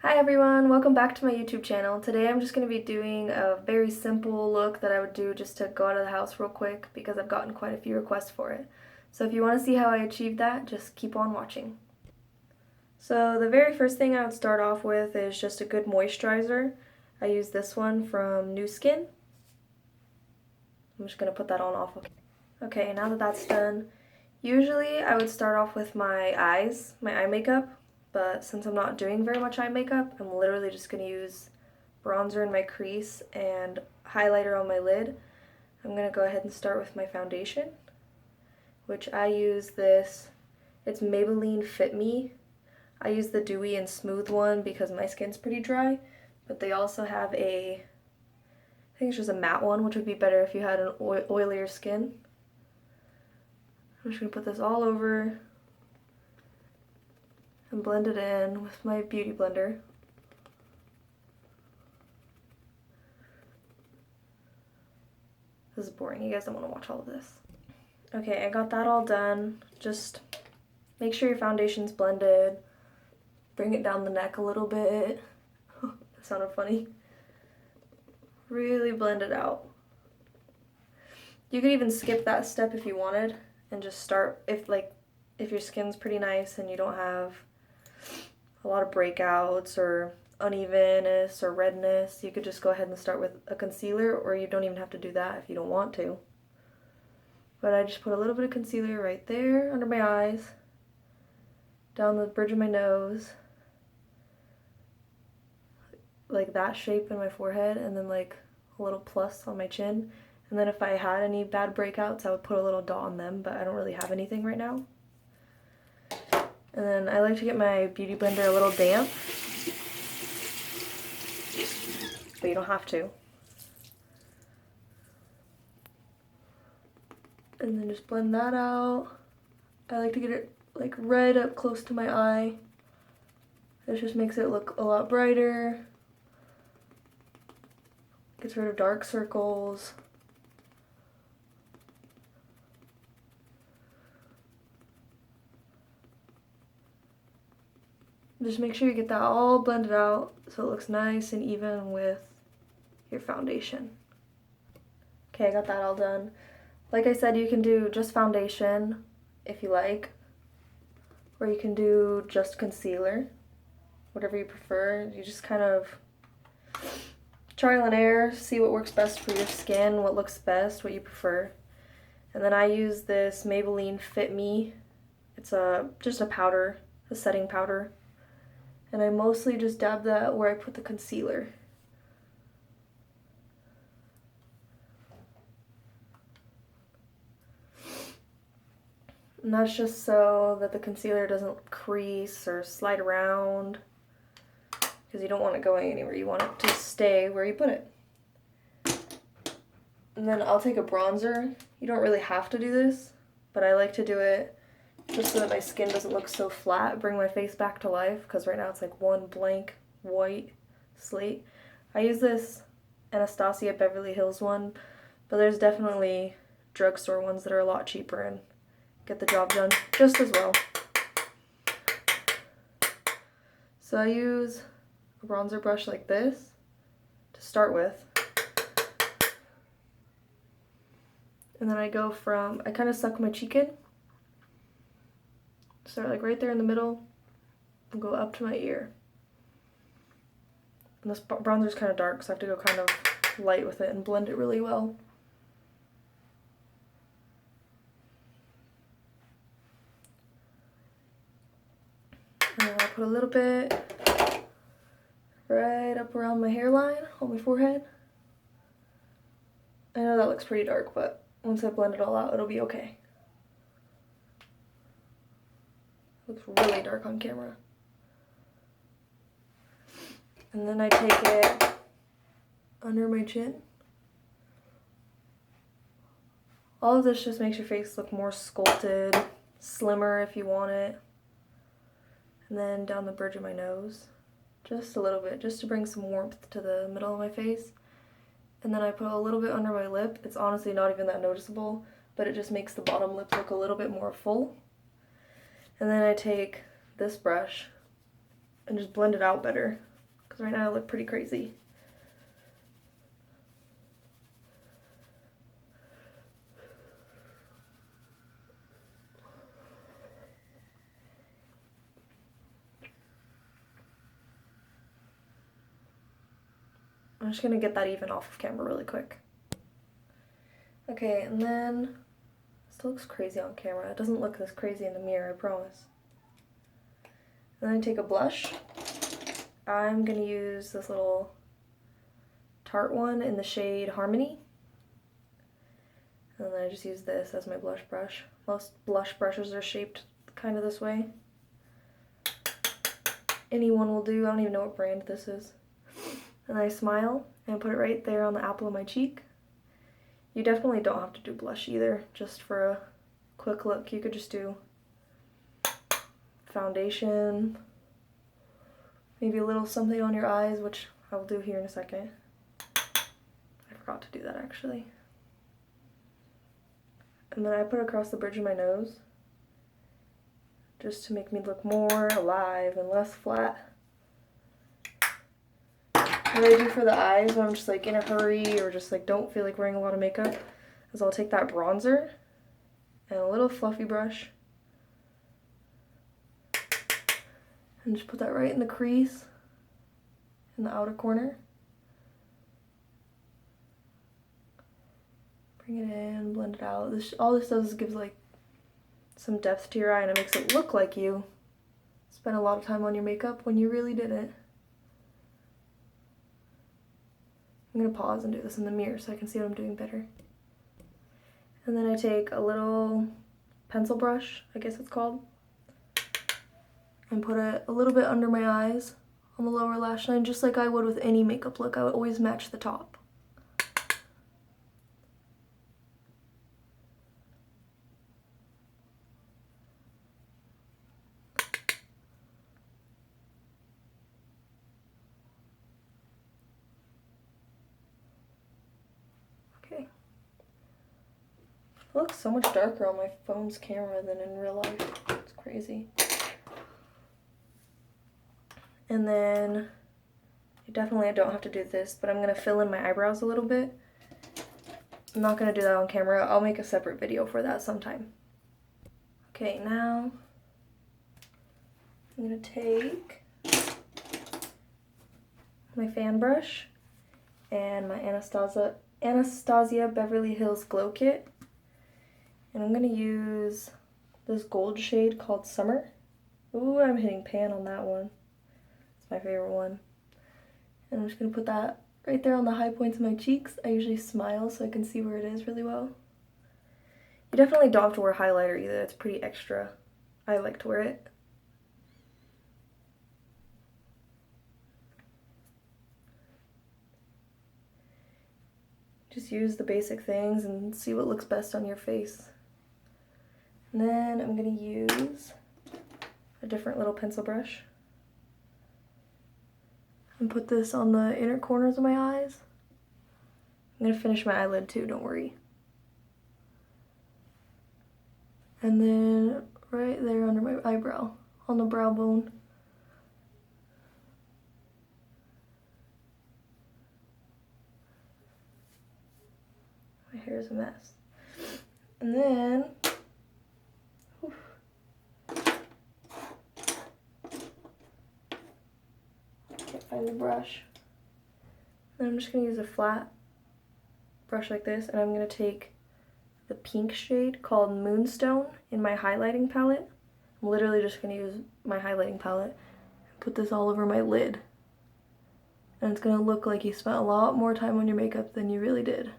Hi everyone, welcome back to my YouTube channel. Today I'm just going to be doing a very simple look that I would do just to go out of the house real quick because I've gotten quite a few requests for it. So if you want to see how I achieved that, just keep on watching. So the very first thing I would start off with is just a good moisturizer. I use this one from Nu Skin. I'm just going to put that on off. Okay, now that that's done, usually I would start off with my eyes, my eye makeup. But since I'm not doing very much eye makeup, I'm literally just going to use bronzer in my crease and highlighter on my lid. I'm going to go ahead and start with my foundation, which I use this, it's Maybelline Fit Me. I use the dewy and smooth one because my skin's pretty dry, but they also have I think it's just a matte one, which would be better if you had an oilier skin. I'm just going to put this all over and blend it in with my beauty blender. This is boring, you guys don't want to watch all of this. Okay, I got that all done. Just make sure your foundation's blended. Bring it down the neck a little bit. That sounded funny. Really blend it out. You could even skip that step if you wanted and just start, if your skin's pretty nice and you don't have a lot of breakouts or unevenness or redness, you could just go ahead and start with a concealer, or you don't even have to do that if you don't want to. But I just put a little bit of concealer right there under my eyes, down the bridge of my nose, like that shape in my forehead, and then like a little plus on my chin. And then if I had any bad breakouts, I would put a little dot on them, but I don't really have anything right now. And then I like to get my beauty blender a little damp, but you don't have to. And then just blend that out. I like to get it like right up close to my eye. This just makes it look a lot brighter. Gets rid of dark circles. Just make sure you get that all blended out so it looks nice and even with your foundation. Okay, I got that all done. Like I said, you can do just foundation if you like, or you can do just concealer, whatever you prefer. You just kind of trial and error, see what works best for your skin, what looks best, what you prefer. And then I use this Maybelline Fit Me. It's just a powder, a setting powder. And I mostly just dab that where I put the concealer. And that's just so that the concealer doesn't crease or slide around, because you don't want it going anywhere. You want it to stay where you put it. And then I'll take a bronzer. You don't really have to do this, but I like to do it just so that my skin doesn't look so flat, bring my face back to life, because right now it's like one blank white slate. I use this Anastasia Beverly Hills one, but there's definitely drugstore ones that are a lot cheaper and get the job done just as well. So I use a bronzer brush like this to start with. And then I kind of suck my cheek in. Start like right there in the middle and go up to my ear. And this bronzer is kind of dark, so I have to go kind of light with it and blend it really well. And I'll put a little bit right up around my hairline on my forehead. I know that looks pretty dark, but once I blend it all out, it'll be okay. It looks really dark on camera. And then I take it under my chin. All of this just makes your face look more sculpted, slimmer if you want it. And then down the bridge of my nose, just a little bit, just to bring some warmth to the middle of my face. And then I put a little bit under my lip. It's honestly not even that noticeable, but it just makes the bottom lip look a little bit more full. And then I take this brush and just blend it out better, because right now I look pretty crazy. I'm just gonna get that even off of camera really quick. Okay, and then, it still looks crazy on camera. It doesn't look this crazy in the mirror, I promise. And then I take a blush. I'm gonna use this little Tarte one in the shade Harmony. And then I just use this as my blush brush. Most blush brushes are shaped kind of this way. Any one will do. I don't even know what brand this is. And I smile and put it right there on the apple of my cheek. You definitely don't have to do blush either. Just for a quick look, you could just do foundation, maybe a little something on your eyes, which I will do here in a second. I forgot to do that actually. And then I put it across the bridge of my nose, just to make me look more alive and less flat. What I do for the eyes when I'm just like in a hurry or just like don't feel like wearing a lot of makeup is I'll take that bronzer and a little fluffy brush and just put that right in the crease in the outer corner. Bring it in, blend it out. All this does is gives like some depth to your eye, and it makes it look like you spent a lot of time on your makeup when you really didn't. I'm going to pause and do this in the mirror so I can see what I'm doing better. And then I take a little pencil brush, I guess it's called, and put it a little bit under my eyes on the lower lash line, just like I would with any makeup look. I would always match the top. Okay. It looks so much darker on my phone's camera than in real life. It's crazy. And then, I don't have to do this, but I'm going to fill in my eyebrows a little bit. I'm not going to do that on camera. I'll make a separate video for that sometime. Okay, now I'm going to take my fan brush and my Anastasia Beverly Hills Glow Kit. And I'm going to use this gold shade called Summer. Ooh, I'm hitting pan on that one. It's my favorite one. And I'm just going to put that right there on the high points of my cheeks. I usually smile so I can see where it is really well. You definitely don't have to wear highlighter either. It's pretty extra. I like to wear it. Just use the basic things and see what looks best on your face. And then I'm going to use a different little pencil brush and put this on the inner corners of my eyes. I'm going to finish my eyelid too, don't worry. And then right there under my eyebrow, on the brow bone. My hair is a mess. And then, can't find the brush. Then I'm just going to use a flat brush like this, and I'm going to take the pink shade called Moonstone in my highlighting palette. I'm literally just going to use my highlighting palette and put this all over my lid. And it's going to look like you spent a lot more time on your makeup than you really did.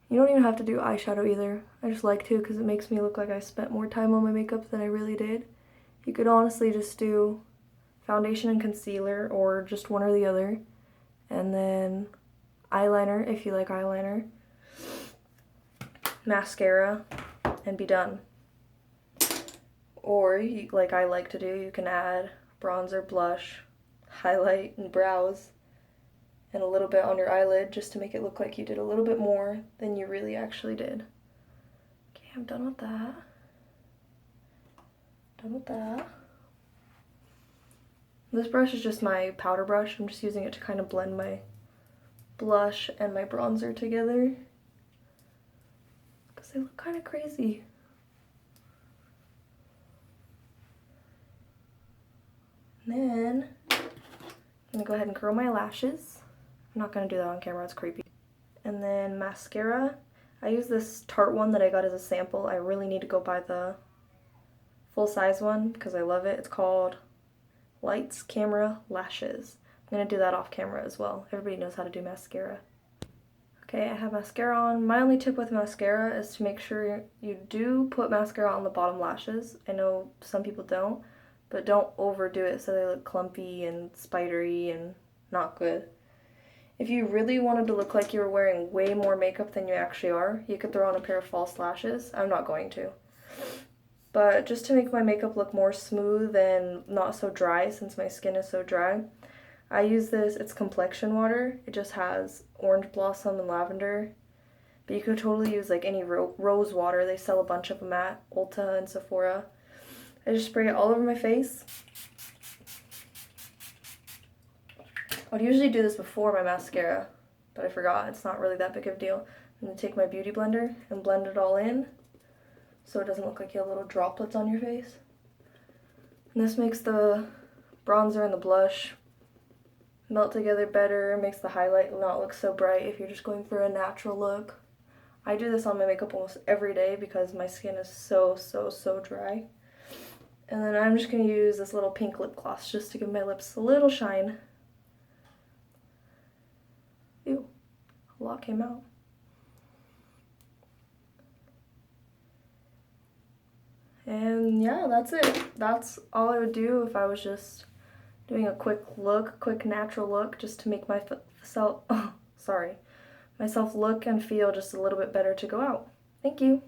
You don't even have to do eyeshadow either. I just like to because it makes me look like I spent more time on my makeup than I really did. You could honestly just do foundation and concealer, or just one or the other, and then eyeliner if you like eyeliner, mascara, and be done. Or, like I like to do, you can add bronzer, blush, highlight, and brows, and a little bit on your eyelid just to make it look like you did a little bit more than you really actually did. Okay, I'm done with that. Done with that. This brush is just my powder brush. I'm just using it to kind of blend my blush and my bronzer together because they look kind of crazy. And then I'm gonna go ahead and curl my lashes. I'm not gonna do that on camera, it's creepy. And then mascara. I use this Tarte one that I got as a sample. I really need to go buy the full size one because I love it. It's called Lights, Camera, Lashes. I'm going to do that off camera as well. Everybody knows how to do mascara. Okay, I have mascara on. My only tip with mascara is to make sure you do put mascara on the bottom lashes. I know some people don't, but don't overdo it so they look clumpy and spidery and not good. If you really wanted to look like you were wearing way more makeup than you actually are, you could throw on a pair of false lashes. I'm not going to. But just to make my makeup look more smooth and not so dry, since my skin is so dry, I use this, it's complexion water. It just has orange blossom and lavender. But you could totally use like any rose water. They sell a bunch of them at Ulta and Sephora. I just spray it all over my face. I'd usually do this before my mascara, but I forgot. It's not really that big of a deal. I'm going to take my beauty blender and blend it all in so it doesn't look like you have little droplets on your face. And this makes the bronzer and the blush melt together better, makes the highlight not look so bright if you're just going for a natural look. I do this on my makeup almost every day because my skin is so dry. And then I'm just going to use this little pink lip gloss just to give my lips a little shine. Ew, a lot came out. And yeah, that's it. That's all I would do if I was just doing a quick natural look, just to make myself look and feel just a little bit better to go out. Thank you.